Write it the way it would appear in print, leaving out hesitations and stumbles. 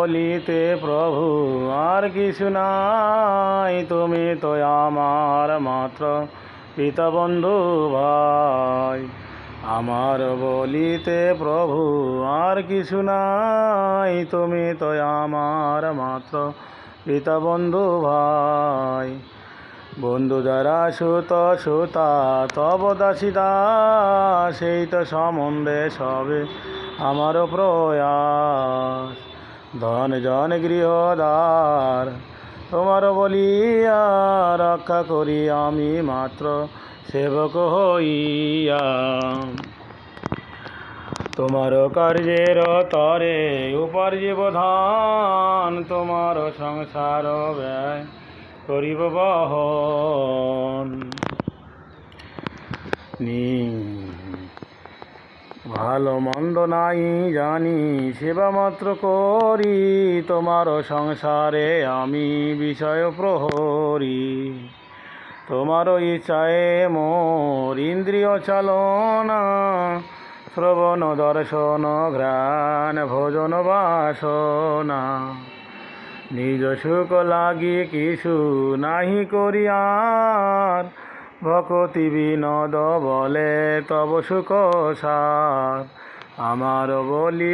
বলিতে প্রভু আর কিছু নাই, তুমি তো আমার মাত্র পিতা বন্ধু ভাই। আমার বলিতে প্রভু আর কিছু নাই, তুমি তো আমার মাত্র পিতা বন্ধু ভাই। বন্ধু দ্বারা সুত সুতা তব দাসী দাস, সেই তো সম্বন্ধে সবে আমার প্রয়াস। ধন জন গৃহদ্বার তোমার বলিয়া, রক্ষা করি আমি মাত্র সেবক হইয়া। তোমার কার্যের তরে উপার্জিব ধন, তোমার সংসার ব্যয় করিব বহন। ভালো মন্দ নাই জানি, সেবা মাত্র করি, তোমার সংসারে আমি বিষয় প্রহরী। তোমার ইচ্ছায় মোর ইন্দ্রিয় চালনা, শ্রবণ দর্শন ঘ্রাণ ভোজন বাসনা। নিজ সুখ লাগি কিছু নাহি করিয়ার, ভকতি বিনোদ বলে তব সুখ সার। আমার বলি